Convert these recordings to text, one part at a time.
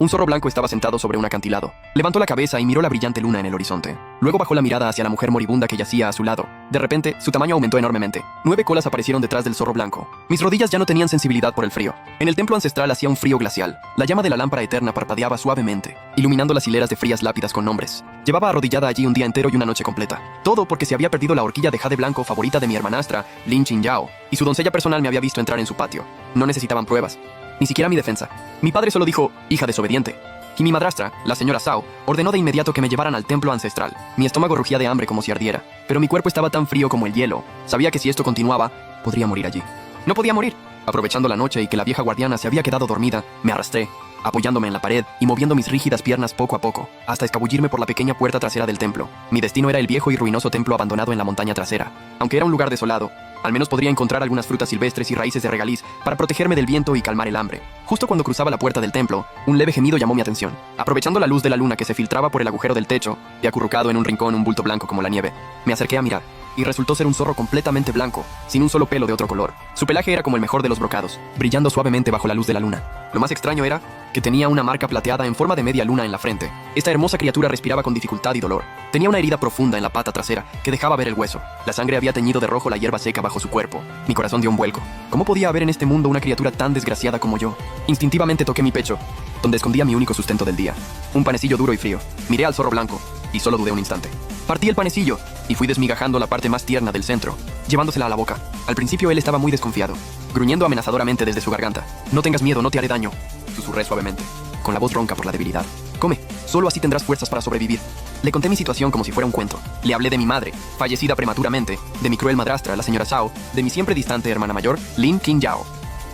Un zorro blanco estaba sentado sobre un acantilado. Levantó la cabeza y miró la brillante luna en el horizonte. Luego bajó la mirada hacia la mujer moribunda que yacía a su lado. De repente, su tamaño aumentó enormemente. 9 colas aparecieron detrás del zorro blanco. Mis rodillas ya no tenían sensibilidad por el frío. En el templo ancestral hacía un frío glacial. La llama de la lámpara eterna parpadeaba suavemente, iluminando las hileras de frías lápidas con nombres. Llevaba arrodillada allí un día entero y una noche completa. Todo porque se había perdido la horquilla de jade blanco favorita de mi hermanastra, Lin Qingyao, y su doncella personal me había visto entrar en su patio. No necesitaban pruebas, ni siquiera mi defensa. Mi padre solo dijo, hija desobediente. Y mi madrastra, la señora Zhao, ordenó de inmediato que me llevaran al templo ancestral. Mi estómago rugía de hambre como si ardiera, pero mi cuerpo estaba tan frío como el hielo. Sabía que si esto continuaba, podría morir allí. No podía morir. Aprovechando la noche y que la vieja guardiana se había quedado dormida, me arrastré, apoyándome en la pared y moviendo mis rígidas piernas poco a poco, hasta escabullirme por la pequeña puerta trasera del templo. Mi destino era el viejo y ruinoso templo abandonado en la montaña trasera. Aunque era un lugar desolado, al menos podría encontrar algunas frutas silvestres y raíces de regaliz para protegerme del viento y calmar el hambre. Justo cuando cruzaba la puerta del templo, un leve gemido llamó mi atención. Aprovechando la luz de la luna que se filtraba por el agujero del techo, y acurrucado en un rincón un bulto blanco como la nieve, me acerqué a mirar, y resultó ser un zorro completamente blanco, sin un solo pelo de otro color. Su pelaje era como el mejor de los brocados, brillando suavemente bajo la luz de la luna. Lo más extraño era que tenía una marca plateada en forma de media luna en la frente. Esta hermosa criatura respiraba con dificultad y dolor. Tenía una herida profunda en la pata trasera que dejaba ver el hueso. La sangre había teñido de rojo la hierba seca bajo su cuerpo. Mi corazón dio un vuelco. ¿Cómo podía haber en este mundo una criatura tan desgraciada como yo? Instintivamente toqué mi pecho, donde escondía mi único sustento del día, un panecillo duro y frío. Miré al zorro blanco y solo dudé un instante. Partí el panecillo y fui desmigajando la parte más tierna del centro, llevándosela a la boca. Al principio él estaba muy desconfiado, gruñendo amenazadoramente desde su garganta. No tengas miedo, no te haré daño, susurré suavemente, con la voz ronca por la debilidad. Come, solo así tendrás fuerzas para sobrevivir. Le conté mi situación como si fuera un cuento. Le hablé de mi madre, fallecida prematuramente, de mi cruel madrastra, la señora Zhao, de mi siempre distante hermana mayor, Lin Qingyao.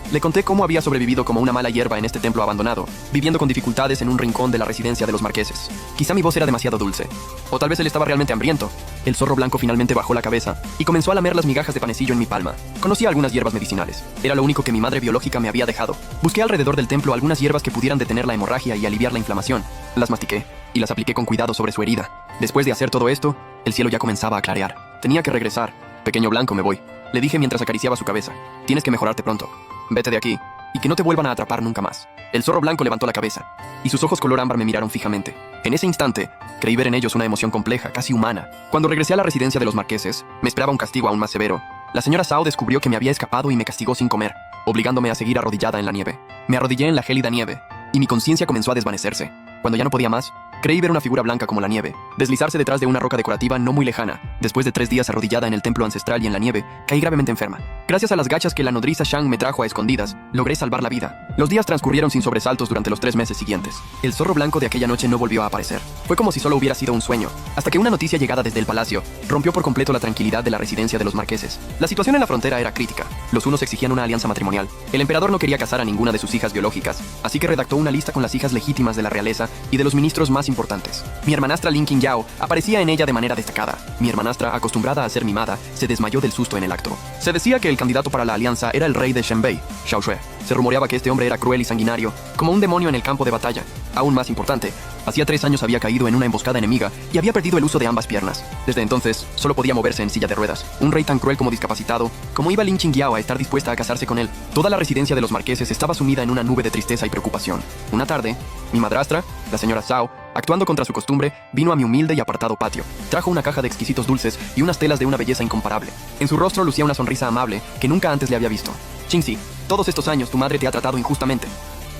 Le conté cómo había sobrevivido como una mala hierba en este templo abandonado, viviendo con dificultades en un rincón de la residencia de los marqueses. Quizá mi voz era demasiado dulce, o tal vez él estaba realmente hambriento. El zorro blanco finalmente bajó la cabeza y comenzó a lamer las migajas de panecillo en mi palma. Conocía algunas hierbas medicinales. Era lo único que mi madre biológica me había dejado. Busqué alrededor del templo algunas hierbas que pudieran detener la hemorragia y aliviar la inflamación. Las mastiqué y las apliqué con cuidado sobre su herida. Después de hacer todo esto, el cielo ya comenzaba a clarear. Tenía que regresar. Pequeño blanco, me voy, le dije mientras acariciaba su cabeza. Tienes que mejorarte pronto. Vete de aquí, y que no te vuelvan a atrapar nunca más. El zorro blanco levantó la cabeza, y sus ojos color ámbar me miraron fijamente. En ese instante, creí ver en ellos una emoción compleja, casi humana. Cuando regresé a la residencia de los marqueses, me esperaba un castigo aún más severo. La señora Zhao descubrió que me había escapado y me castigó sin comer, obligándome a seguir arrodillada en la nieve. Me arrodillé en la gélida nieve, y mi conciencia comenzó a desvanecerse. Cuando ya no podía más, creí ver una figura blanca como la nieve, deslizarse detrás de una roca decorativa no muy lejana. Después de 3 días arrodillada en el templo ancestral y en la nieve, caí gravemente enferma. Gracias a las gachas que la nodriza Shang me trajo a escondidas, logré salvar la vida. Los días transcurrieron sin sobresaltos durante los 3 meses siguientes. El zorro blanco de aquella noche no volvió a aparecer. Fue como si solo hubiera sido un sueño, hasta que una noticia llegada desde el palacio rompió por completo la tranquilidad de la residencia de los marqueses. La situación en la frontera era crítica. Los unos exigían una alianza matrimonial. El emperador no quería casar a ninguna de sus hijas biológicas, así que redactó una lista con las hijas legítimas de la realeza y de los ministros más importantes. Mi hermanastra Lin Qingyao aparecía en ella de manera destacada. Mi hermanastra, acostumbrada a ser mimada, se desmayó del susto en el acto. Se decía que el candidato para la alianza era el rey de Shenbei, Xiao Xue. Se rumoreaba que este hombre era cruel y sanguinario, como un demonio en el campo de batalla. Aún más importante, hacía 3 años había caído en una emboscada enemiga y había perdido el uso de ambas piernas. Desde entonces, solo podía moverse en silla de ruedas. Un rey tan cruel como discapacitado, ¿cómo iba Lin Qingyao a estar dispuesta a casarse con él? Toda la residencia de los marqueses estaba sumida en una nube de tristeza y preocupación. Una tarde, mi madrastra, la señora Zhao, actuando contra su costumbre, vino a mi humilde y apartado patio. Trajo una caja de exquisitos dulces y unas telas de una belleza incomparable. En su rostro lucía una sonrisa amable que nunca antes le había visto. Qingxi, todos estos años tu madre te ha tratado injustamente.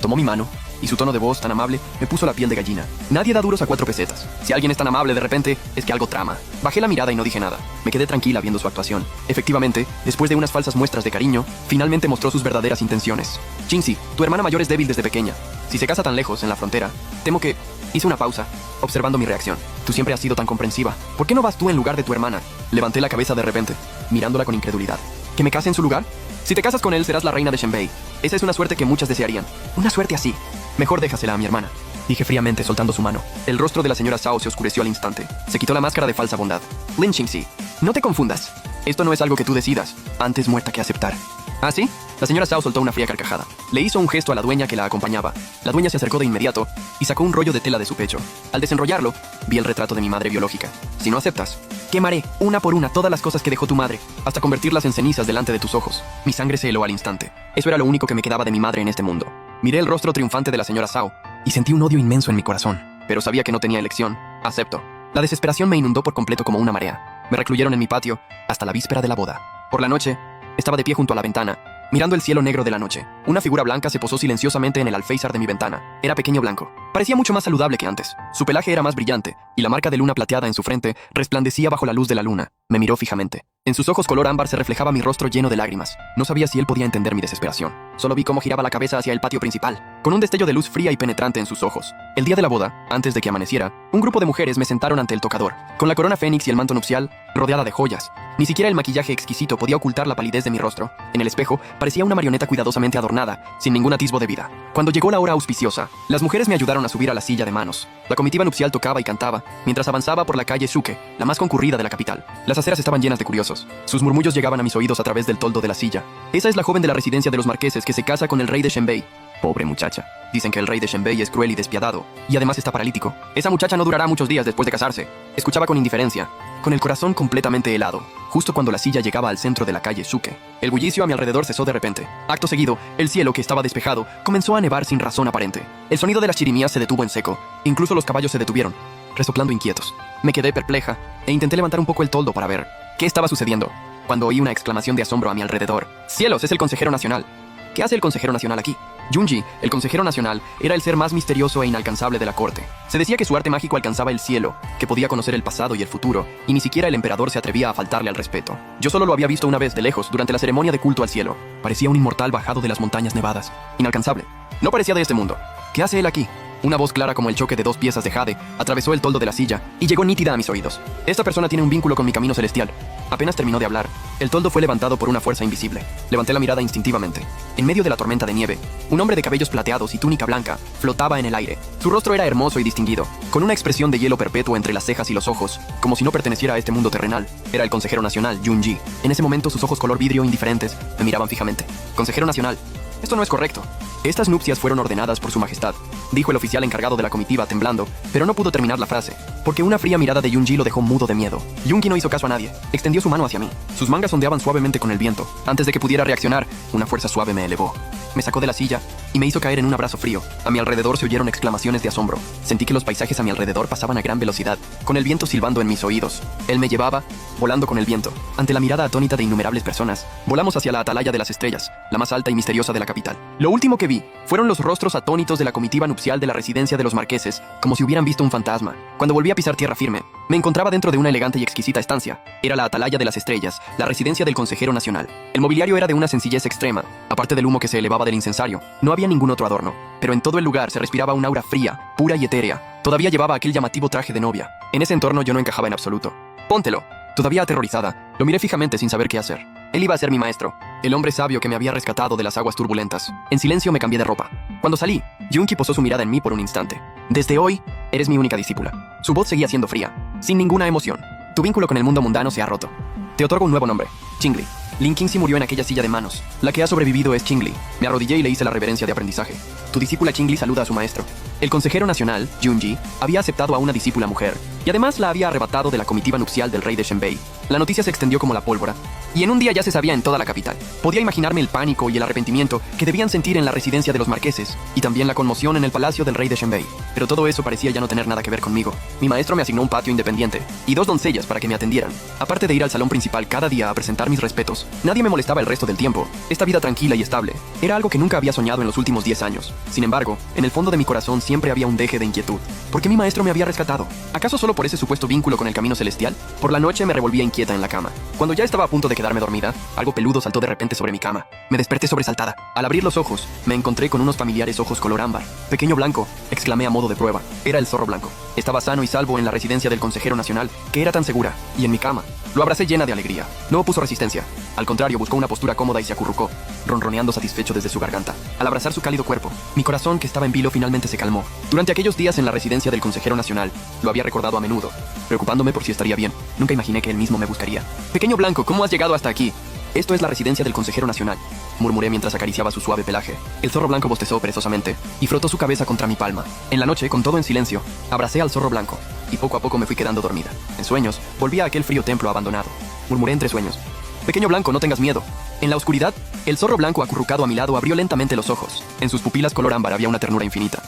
Tomó mi mano, y su tono de voz tan amable me puso la piel de gallina. Nadie da duros a 4 pesetas. Si alguien es tan amable de repente, es que algo trama. Bajé la mirada y no dije nada. Me quedé tranquila viendo su actuación. Efectivamente, después de unas falsas muestras de cariño, finalmente mostró sus verdaderas intenciones. Qingxi, tu hermana mayor es débil desde pequeña. Si se casa tan lejos, en la frontera, temo que... Hice una pausa, observando mi reacción. Tú siempre has sido tan comprensiva. ¿Por qué no vas tú en lugar de tu hermana? Levanté la cabeza de repente, mirándola con incredulidad. ¿Que me case en su lugar? Si te casas con él, serás la reina de Shenbei. Esa es una suerte que muchas desearían. Una suerte así. Mejor déjasela a mi hermana, dije fríamente soltando su mano. El rostro de la señora Zhao se oscureció al instante. Se quitó la máscara de falsa bondad. Lin Qingxi, no te confundas. Esto no es algo que tú decidas. Antes muerta que aceptar. ¿Ah, sí? La señora Zhao soltó una fría carcajada. Le hizo un gesto a la dueña que la acompañaba. La dueña se acercó de inmediato y sacó un rollo de tela de su pecho. Al desenrollarlo, vi el retrato de mi madre biológica. Si no aceptas, quemaré una por una todas las cosas que dejó tu madre, hasta convertirlas en cenizas delante de tus ojos. Mi sangre se heló al instante. Eso era lo único que me quedaba de mi madre en este mundo. Miré el rostro triunfante de la señora Zhao y sentí un odio inmenso en mi corazón. Pero sabía que no tenía elección. Acepto. La desesperación me inundó por completo como una marea. Me recluyeron en mi patio hasta la víspera de la boda. Por la noche, estaba de pie junto a la ventana, mirando el cielo negro de la noche. Una figura blanca se posó silenciosamente en el alféizar de mi ventana. Era pequeño blanco. Parecía mucho más saludable que antes. Su pelaje era más brillante, y la marca de luna plateada en su frente resplandecía bajo la luz de la luna. Me miró fijamente. En sus ojos color ámbar se reflejaba mi rostro lleno de lágrimas. No sabía si él podía entender mi desesperación. Solo vi cómo giraba la cabeza hacia el patio principal, con un destello de luz fría y penetrante en sus ojos. El día de la boda, antes de que amaneciera, un grupo de mujeres me sentaron ante el tocador, con la corona fénix y el manto nupcial, rodeada de joyas. Ni siquiera el maquillaje exquisito podía ocultar la palidez de mi rostro. En el espejo parecía una marioneta cuidadosamente adornada, sin ningún atisbo de vida. Cuando llegó la hora auspiciosa, las mujeres me ayudaron a subir a la silla de manos. La comitiva nupcial tocaba y cantaba, mientras avanzaba por la calle Shuke, la más concurrida de la capital. Las aceras estaban llenas de curiosos. Sus murmullos llegaban a mis oídos a través del toldo de la silla. Esa es la joven de la residencia de los marqueses que se casa con el rey de Shenbei. Pobre muchacha. Dicen que el rey de Shenbei es cruel y despiadado, y además está paralítico. Esa muchacha no durará muchos días después de casarse. Escuchaba con indiferencia, con el corazón completamente helado, justo cuando la silla llegaba al centro de la calle Shuke. El bullicio a mi alrededor cesó de repente. Acto seguido, el cielo, que estaba despejado, comenzó a nevar sin razón aparente. El sonido de las chirimías se detuvo en seco. Incluso los caballos se detuvieron, resoplando inquietos. Me quedé perpleja e intenté levantar un poco el toldo para ver qué estaba sucediendo, cuando oí una exclamación de asombro a mi alrededor. ¡Cielos! ¡Es el consejero nacional! ¿Qué hace el consejero nacional aquí? Yunji, el consejero nacional, era el ser más misterioso e inalcanzable de la corte. Se decía que su arte mágico alcanzaba el cielo, que podía conocer el pasado y el futuro, y ni siquiera el emperador se atrevía a faltarle al respeto. Yo solo lo había visto una vez de lejos, durante la ceremonia de culto al cielo. Parecía un inmortal bajado de las montañas nevadas. Inalcanzable. No parecía de este mundo. ¿Qué hace él aquí? Una voz clara como el choque de 2 piezas de jade atravesó el toldo de la silla y llegó nítida a mis oídos. Esta persona tiene un vínculo con mi camino celestial. Apenas terminó de hablar, el toldo fue levantado por una fuerza invisible. Levanté la mirada instintivamente. En medio de la tormenta de nieve, un hombre de cabellos plateados y túnica blanca flotaba en el aire. Su rostro era hermoso y distinguido, con una expresión de hielo perpetuo entre las cejas y los ojos, como si no perteneciera a este mundo terrenal. Era el consejero nacional, Yunji. En ese momento sus ojos color vidrio indiferentes me miraban fijamente. Consejero nacional, esto no es correcto. Estas nupcias fueron ordenadas por su majestad, dijo el oficial encargado de la comitiva temblando, pero no pudo terminar la frase, porque una fría mirada de Yunji lo dejó mudo de miedo. Yunji no hizo caso a nadie, extendió su mano hacia mí. Sus mangas ondeaban suavemente con el viento. Antes de que pudiera reaccionar, una fuerza suave me elevó. Me sacó de la silla y me hizo caer en un abrazo frío. A mi alrededor se oyeron exclamaciones de asombro. Sentí que los paisajes a mi alrededor pasaban a gran velocidad, con el viento silbando en mis oídos. Él me llevaba, volando con el viento. Ante la mirada atónita de innumerables personas, volamos hacia la atalaya de las estrellas, la más alta y misteriosa de la capital. Lo último que vi fueron los rostros atónitos de la comitiva nupcial de la residencia de los marqueses, como si hubieran visto un fantasma. Cuando volví a pisar tierra firme, me encontraba dentro de una elegante y exquisita estancia. Era la atalaya de las estrellas, la residencia del consejero nacional. El mobiliario era de una sencillez extrema. Aparte del humo que se elevaba del incensario, no había ningún otro adorno. Pero en todo el lugar se respiraba un aura fría, pura y etérea. Todavía llevaba aquel llamativo traje de novia. En ese entorno yo no encajaba en absoluto. Póntelo. Todavía aterrorizada, lo miré fijamente sin saber qué hacer. Él iba a ser mi maestro, el hombre sabio que me había rescatado de las aguas turbulentas. En silencio me cambié de ropa. Cuando salí, Yunji posó su mirada en mí por un instante. Desde hoy, eres mi única discípula. Su voz seguía siendo fría, sin ninguna emoción. Tu vínculo con el mundo mundano se ha roto. Te otorgo un nuevo nombre, Qingli. Lin Qingxi murió en aquella silla de manos. La que ha sobrevivido es Qingli. Me arrodillé y le hice la reverencia de aprendizaje. Tu discípula Qingli saluda a su maestro. El consejero nacional, Yunji, había aceptado a una discípula mujer, y además la había arrebatado de la comitiva nupcial del rey de Shenbei. La noticia se extendió como la pólvora, y en un día ya se sabía en toda la capital. Podía imaginarme el pánico y el arrepentimiento que debían sentir en la residencia de los marqueses, y también la conmoción en el palacio del rey de Shenbei. Pero todo eso parecía ya no tener nada que ver conmigo. Mi maestro me asignó un patio independiente, y 2 doncellas para que me atendieran. Aparte de ir al salón principal cada día a presentar mis respetos, nadie me molestaba el resto del tiempo. Esta vida tranquila y estable era algo que nunca había soñado en los últimos 10 años. Sin embargo, en el fondo de mi corazón siempre había un deje de inquietud. ¿Por qué mi maestro me había rescatado? ¿Acaso solo por ese supuesto vínculo con el camino celestial? Por la noche me revolvía inquieta en la cama. Cuando ya estaba a punto de quedarme dormida, algo peludo saltó de repente sobre mi cama. Me desperté sobresaltada. Al abrir los ojos, me encontré con unos familiares ojos color ámbar. Pequeño blanco, exclamé a modo de prueba. Era el zorro blanco. Estaba sano y salvo en la residencia del consejero nacional, que era tan segura, y en mi cama. Lo abracé llena de alegría. No opuso resistencia. Al contrario, buscó una postura cómoda y se acurrucó, ronroneando satisfecho desde su garganta. Al abrazar su cálido cuerpo, mi corazón, que estaba en vilo, finalmente se calmó. Durante aquellos días en la residencia del consejero nacional, lo había recordado a menudo, preocupándome por si estaría bien. Nunca imaginé que él mismo me buscaría. Pequeño blanco, ¿cómo has llegado hasta aquí? Esto es la residencia del consejero nacional, murmuré mientras acariciaba su suave pelaje. El zorro blanco bostezó perezosamente y frotó su cabeza contra mi palma. En la noche, con todo en silencio, abracé al zorro blanco y poco a poco me fui quedando dormida. En sueños, volví a aquel frío templo abandonado. Murmuré entre sueños. Pequeño blanco, no tengas miedo. En la oscuridad, el zorro blanco acurrucado a mi lado abrió lentamente los ojos. En sus pupilas color ámbar había una ternura infinita.